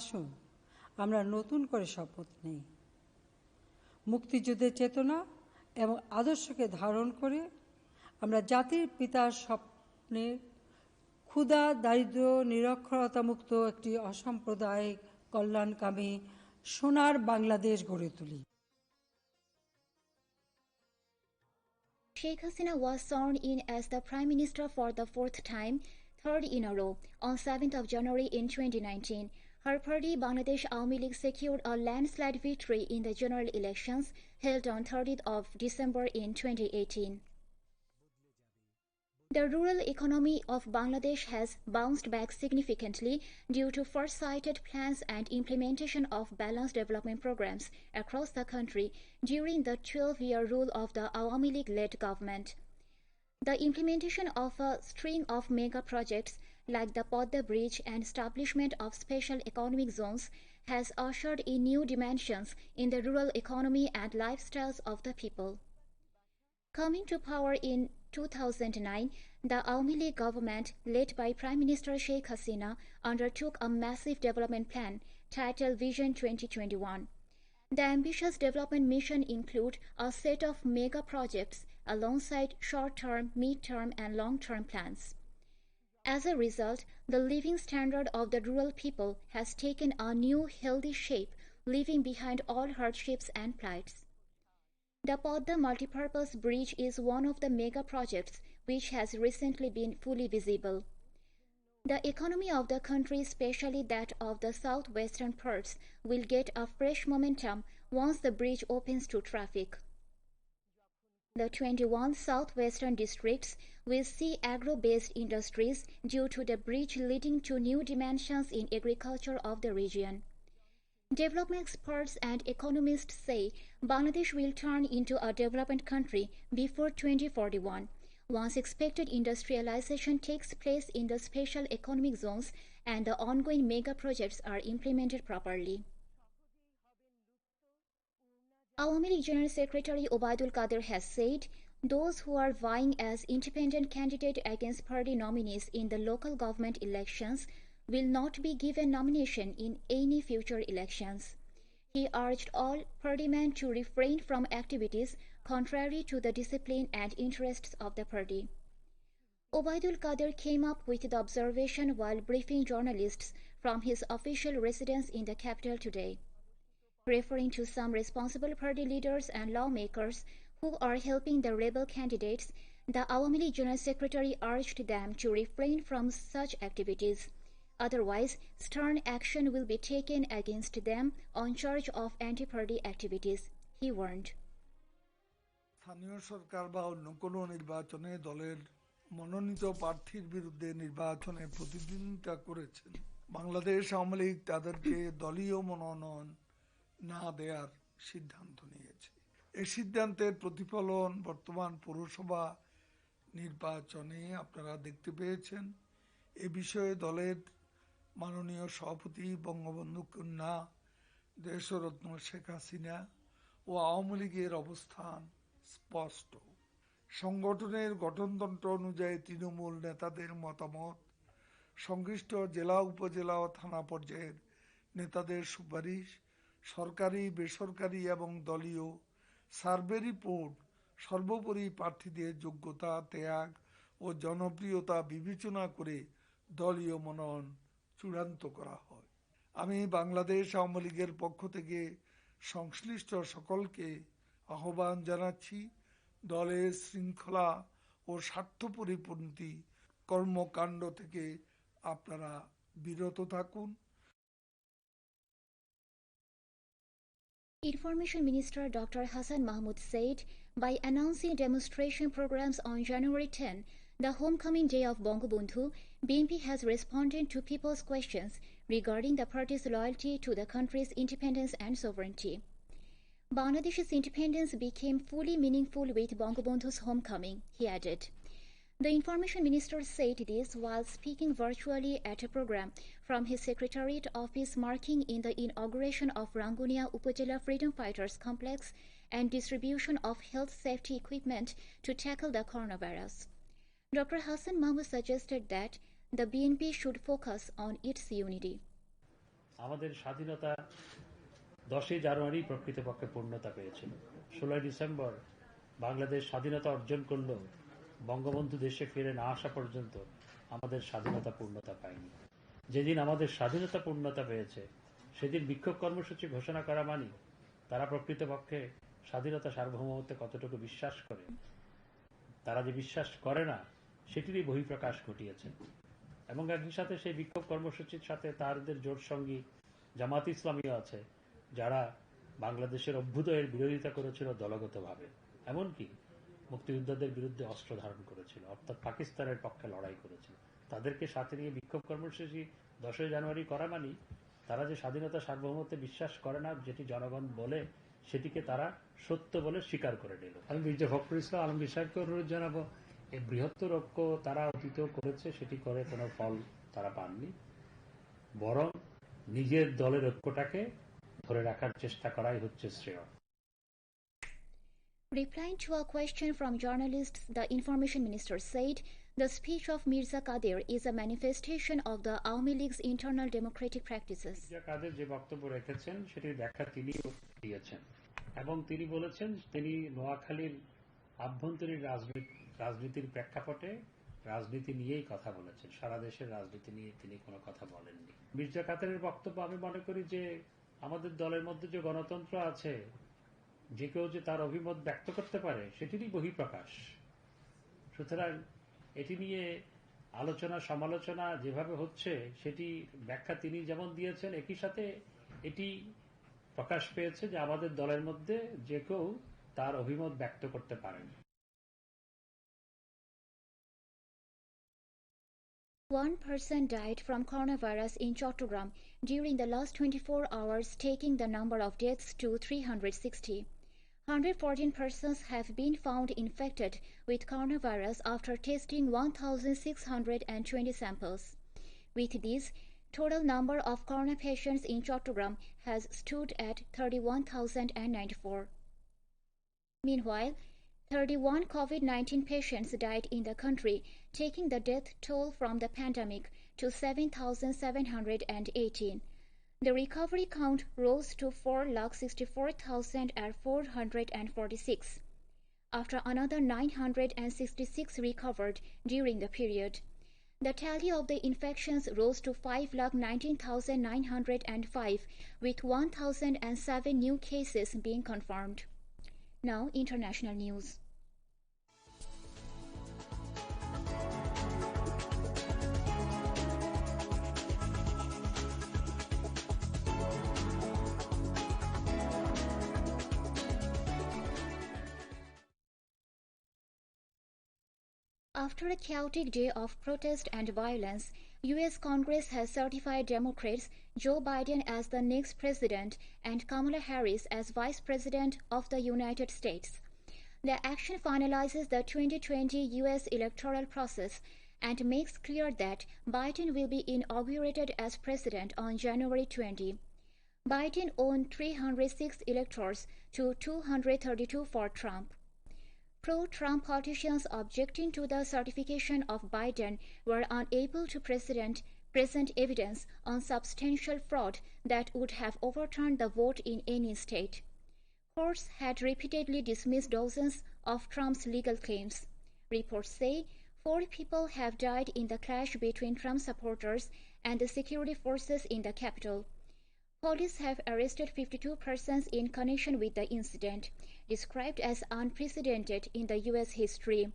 আসুন আমরা নতুন করে শপথ নিই, মুক্তিযুদ্ধের চেতনা এবং আদর্শকে ধারণ করে আমরা জাতির পিতার স্বপ্নের ক্ষুধা দারিদ্র নিরক্ষরতা মুক্ত একটি অসাম্প্রদায়িক কল্যাণকামী সোনার বাংলাদেশ গড়ে তুলি। Sheikh Hasina was sworn in as the Prime Minister for the fourth time, third in a row, on 7th of January in 2019. Her party, Bangladesh Awami League, secured a landslide victory in the general elections held on 30th of December in 2018. The rural economy of Bangladesh has bounced back significantly due to far-sighted plans and implementation of balanced development programs across the country during the 12-year rule of the Awami League-led government. The implementation of a string of mega projects like the Podda Bridge and establishment of special economic zones has ushered in new dimensions in the rural economy and lifestyles of the people. Coming to power in 2009, the Awami League government, led by Prime Minister Sheikh Hasina, undertook a massive development plan titled Vision 2021. The ambitious development mission include a set of mega projects alongside short-term, mid-term and long-term plans. As a result, the living standard of the rural people has taken a new healthy shape, leaving behind all hardships and plights. The Podda multipurpose bridge is one of the mega projects which has recently been fully visible. The economy of the country, especially that of the southwestern parts, will get a fresh momentum once the bridge opens to traffic. The 21 southwestern districts will see agro-based industries due to the bridge, leading to new dimensions in agriculture of the region. Development experts and economists say Bangladesh will turn into a development country before 2041, once expected industrialization takes place in the special economic zones and the ongoing mega projects are implemented properly. Awami League General Secretary Obaidul Qadir has said those who are vying as independent candidate against party nominees in the local government elections will not be given nomination in any future elections. He urged all partymen to refrain from activities contrary to the discipline and interests of the party. Obaidul Qadir came up with the observation while briefing journalists from his official residence in the capital today. Referring to some responsible party leaders and lawmakers who are helping the rebel candidates, the Awami League General Secretary urged them to refrain from such activities. Otherwise, stern action will be taken against them on charge of anti-party activities, he warned. স্থানীয় সরকার বা অন্য কোনো নির্বাচনে দলের মনোনীত প্রার্থীর বিরুদ্ধে নির্বাচনে প্রতিদ্বন্দ্বিতা করেছেন, বাংলাদেশ আওয়ামী লীগ তাদেরকে দলীয় মনোনয়ন না দেওয়ার সিদ্ধান্ত নিয়েছে। এই সিদ্ধান্তের প্রতিফলন বর্তমান পৌরসভা নির্বাচনে আপনারা দেখতে পেয়েছেন। এ বিষয়ে দলের মাননীয় সভাপতি বঙ্গবন্ধু কন্যা দেশরত্ন শেখ হাসিনা ও আওয়ামী লীগের অবস্থান স্পষ্ট। সংগঠনের গঠনতন্ত্র অনুযায়ী তৃণমূল নেতাদের মতামত, সংশ্লিষ্ট জেলা উপজেলা ও থানা পর্যায়ের নেতাদের সুপারিশ, সরকারি বেসরকারি এবং দলীয় সার্ভে রিপোর্ট, সর্বোপরি প্রার্থীদের যোগ্যতা, ত্যাগ ও জনপ্রিয়তা বিবেচনা করে দলীয় মনোনয়ন চূড়ান্ত করা হয়। আমি বাংলাদেশ আওয়ামী লীগের পক্ষ থেকে সংশ্লিষ্ট সকলকে আহ্বান জানাচ্ছি, দলের শৃঙ্খলা ও স্বার্থপরিপন্থী কর্মকাণ্ড থেকে আপনারা বিরত থাকুন। Information Minister Dr. Hassan Mahmood said, by announcing demonstration programs on January 10, the homecoming day of Bangabandhu, BNP has responded to people's questions regarding the party's loyalty to the country's independence and sovereignty. Bangladesh's independence became fully meaningful with Bangabandhu's homecoming, he added. The Information Minister said this while speaking virtually at a program from his Secretariat office marking in the inauguration of Rangunia Upazila Freedom Fighters Complex and distribution of health safety equipment to tackle the coronavirus. Dr. Hassan Mahmood suggested that the BNP should focus on its unity. আমাদের স্বাধীনতা 10 জানুয়ারি প্রকৃতপক্ষে পূর্ণতা পেয়েছিল। 16 December Bangladesh স্বাধীনতা অর্জন করলেও বঙ্গবন্ধু দেশে ফিরে না আসা পর্যন্ত আমাদের স্বাধীনতা পূর্ণতা পায়নি। যেদিন আমাদের স্বাধীনতা পূর্ণতা পেয়েছে সেদিন বিক্ষোভ কর্মসূচি ঘোষণা করা মানি তারা প্রকৃতপক্ষে স্বাধীনতা সার্বভৌমত্বে কতটুকু বিশ্বাস করে। তারা যে বিশ্বাস করে না সেটিরই বহিঃপ্রকাশ ঘটিয়েছে। এবং একই সাথে সেই বিক্ষোভ কর্মসূচির সাথে তাদের জোট সঙ্গী জামাত ইসলামীও আছে, যারা বাংলাদেশের অভ্যুদয়ের বিরোধিতা করেছিল দলগতভাবে, এমনকি মুক্তিযোদ্ধাদের বিরুদ্ধে অস্ত্র ধারণ করেছিল, অর্থাৎ পাকিস্তানের পক্ষে লড়াই করেছিল। তাদেরকে সাথে নিয়ে বিক্ষোভ কর্মসূচি 10 জানুয়ারি করা মানি তারা যে স্বাধীনতা সার্বভৌমত্বে বিশ্বাস করে না, যেটি জনগণ বলে সেটিকে তারা সত্য বলে স্বীকার করে নিল। আমি মির্জা ফখরুল ইসলাম আলমগীর সাহেবকে অনুরোধ জানাবো, এই বৃহত্তর ঐক্য তারা অতীতেও করেছে, সেটি করে কোনো ফল তারা পাননি, বরং নিজের দলের ঐক্যটাকে ধরে রাখার চেষ্টা করাই হচ্ছে শ্রেয়। Replying to a question from journalists, the Information Minister said the speech of Mirza Qadir is a manifestation of the Awami League's internal democratic practices. Mirza কাদের যে বক্তব্য রেখেছেন সেটির ব্যাখ্যা তিনিও দিয়েছেন এবং তিনি বলেছেন তিনি নোয়াখালীর আভ্যন্তরীণ রাজনীতির প্রেক্ষাপটে রাজনীতি নিয়েই কথা বলেছেন, সারা দেশের রাজনীতি নিয়ে তিনি কোনো কথা বলেননি। মির্জা কাদেরের বক্তব্য আমি মনে করি যে আমাদের দলের মধ্যে যে গণতন্ত্র আছে, যে কেউ যে তার অভিমত ব্যক্ত করতে পারে সেটিরই বহিঃপ্রকাশ। সুতরাং এটি নিয়ে আলোচনা সমালোচনা যেভাবে হচ্ছে সেটি ব্যাখ্যা তিনি যেমন দিয়েছেন, একই সাথে এটি প্রকাশ পেয়েছে যে আমাদের দলের মধ্যে যে কেউ তার অভিমত ব্যক্ত করতে পারেন। One person died from coronavirus in Chattogram during the last 24 hours, taking the number of deaths to 360. 114 persons have been found infected with coronavirus after testing 1,620 samples. With this, total number of corona patients in Chattogram has stood at 31,094. Meanwhile, 31 COVID-19 patients died in the country, taking the death toll from the pandemic to 7,718. The recovery count rose to 4,64,446, after another 966 recovered during the period. The tally of the infections rose to 5,19,905, with 1,007 new cases being confirmed. Now, international news. After a chaotic day of protest and violence, U.S. Congress has certified Democrats Joe Biden as the next president and Kamala Harris as Vice President of the United States. The action finalizes the 2020 U.S. electoral process and makes clear that Biden will be inaugurated as president on January 20. Biden won 306 electors to 232 for Trump. Pro-Trump politicians objecting to the certification of Biden were unable to present evidence on substantial fraud that would have overturned the vote in any state. Courts had repeatedly dismissed dozens of Trump's legal claims. Reports say 4 people have died in the clash between Trump supporters and the security forces in the Capitol. Police have arrested 52 persons in connection with the incident, described as unprecedented in the U.S. history.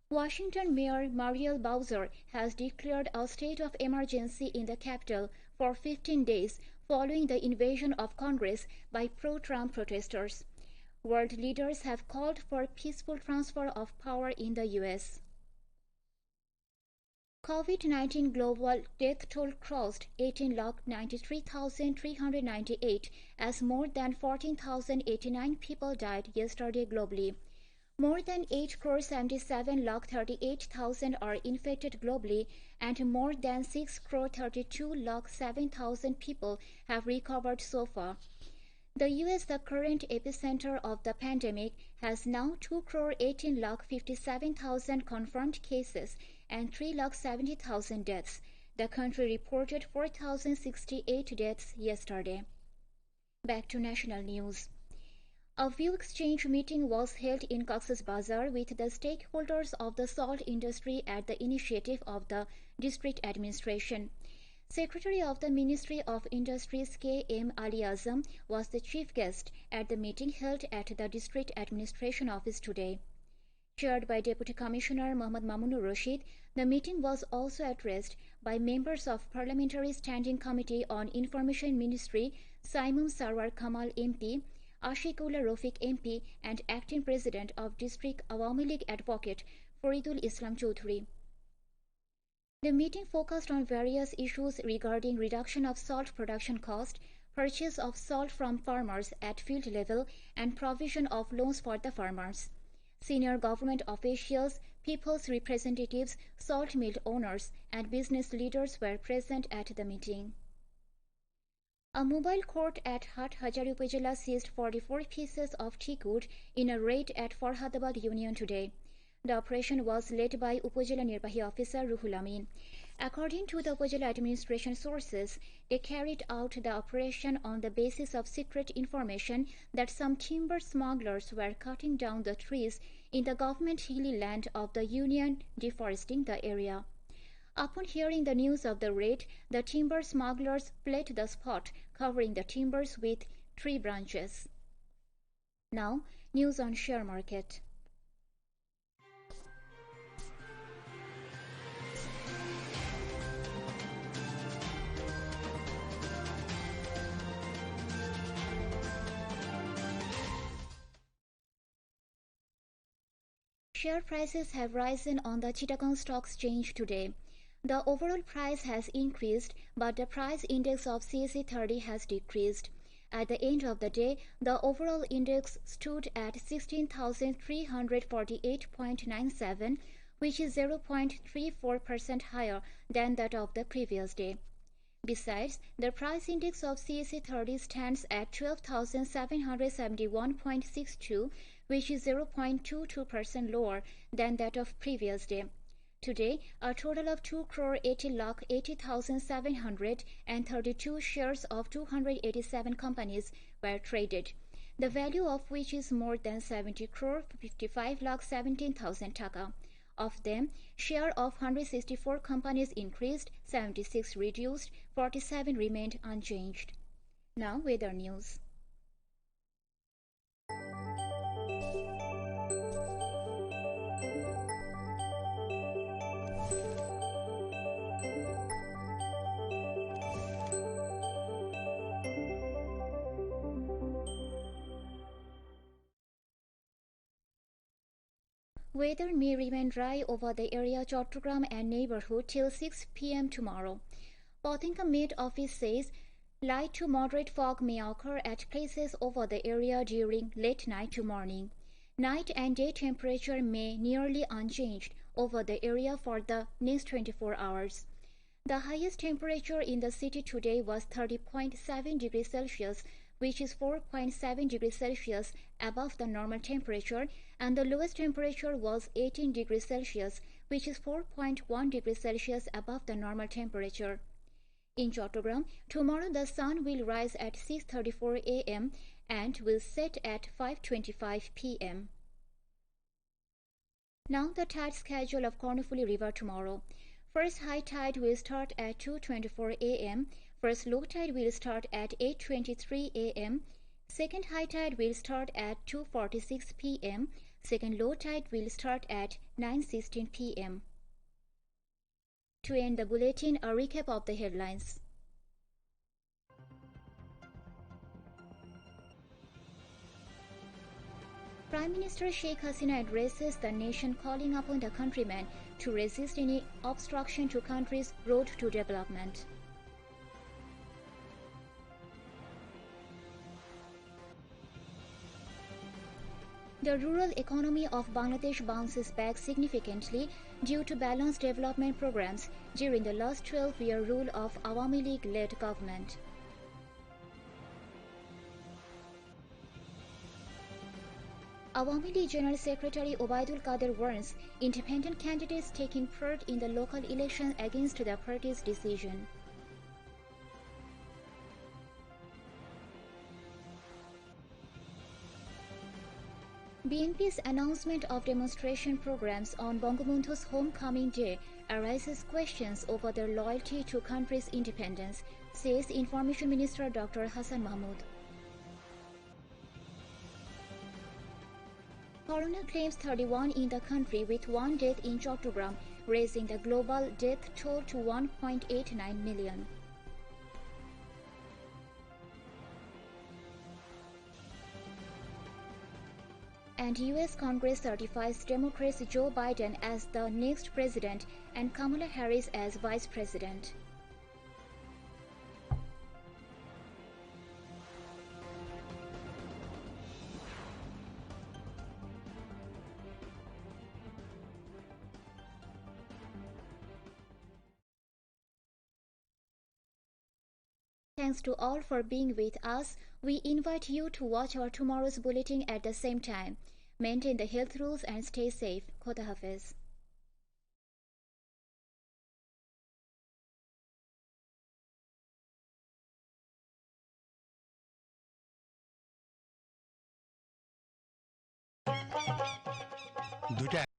Washington Mayor Muriel Bowser has declared a state of emergency in the Capitol for 15 days following the invasion of Congress by pro-Trump protesters. World leaders have called for peaceful transfer of power in the U.S. COVID-19 global death toll crossed 18,93,398 as more than 14,089 people died yesterday globally. More than 8,77,38,000 are infected globally and more than 6,32,07,000 people have recovered so far. The U.S., the current epicenter of the pandemic, has now 2,18,57,000 confirmed cases and 3,70,000 deaths. The country reported 4,068 deaths yesterday. Back to national news. A view exchange meeting was held in Cox's Bazar with the stakeholders of the salt industry at the initiative of the district administration. Secretary of the Ministry of Industries K.M. Ali Azam was the chief guest at the meeting held at the district administration office today. Chaired by Deputy Commissioner Mohammad Mamunur Rashid, the meeting was also addressed by members of Parliamentary Standing Committee on Information Ministry Simon Sarwar Kamal MP, Ashiqullah Rafiq MP and Acting President of District Awami League Advocate Faridul Islam Choudhury. The meeting focused on various issues regarding reduction of salt production cost, purchase of salt from farmers at field level, and provision of loans for the farmers. Senior government officials, people's representatives, salt mill owners, and business leaders were present at the meeting. A mobile court at Hathajari Upazila seized 44 pieces of teakwood in a raid at Farhadabad Union today. The operation was led by Upazila Nirbahi Officer Ruhul Amin. According to the Upazila administration sources, they carried out the operation on the basis of secret information that some timber smugglers were cutting down the trees in the government hilly land of the Union, deforesting the area. Upon hearing the news of the raid, the timber smugglers fled the spot, covering the timbers with tree branches. Now, news on share market. Share prices have risen on the Chittagong Stock Exchange today. The overall price has increased, but the price index of CSE 30 has decreased. At the end of the day, the overall index stood at 16,348.97, which is 0.34% higher than that of the previous day. Besides, the price index of CSE 30 stands at 12,771.62, which is 0.22% lower than that of previous day. Today, a total of 2,80,80,732 shares of 287 companies were traded, the value of which is more than 70,55,17,000 taka. Of them, share of 164 companies increased, 76 reduced, 47 remained unchanged. Now, weather news. Weather may remain dry over the area Chattogram and neighborhood till 6 p.m. tomorrow. Pothingham Met Office says light to moderate fog may occur at places over the area during late night to morning. Night and day temperature may nearly unchanged over the area for the next 24 hours. The highest temperature in the city today was 30.7 degrees Celsius, which is 4.7 degrees Celsius above the normal temperature, and the lowest temperature was 18 degrees Celsius, which is 4.1 degrees Celsius above the normal temperature. In Chattogram, tomorrow the sun will rise at 6:34 a.m. and will set at 5:25 p.m. Now the tide schedule of Kornufuli River tomorrow. First high tide will start at 2:24 a.m. First low tide will start at 8:23 a.m. Second high tide will start at 2:46 p.m. Second low tide will start at 9:16 p.m. To end the bulletin, a recap of the headlines. Prime Minister Sheikh Hasina addresses the nation, calling upon the countrymen to resist any obstruction to country's road to development. The rural economy of Bangladesh bounces back significantly due to balanced development programs during the last 12-year rule of Awami League-led government. Awami League General Secretary Obaidul Qadir warns independent candidates taking part in the local election against the party's decision. BNP's announcement of demonstration programs on Bangabandhu's homecoming day arises questions over their loyalty to country's independence, says Information Minister Dr. Hassan Mahmood. Corona claims 31 in the country with one death in Chattogram, raising the global death toll to 1.89 million. And US Congress certifies Democrats Joe Biden as the next president and Kamala Harris as vice president. Thanks to all for being with us. We invite you to watch our tomorrow's bulletin at the same time. Maintain the health rules and stay safe. Khuda Hafiz. দুটা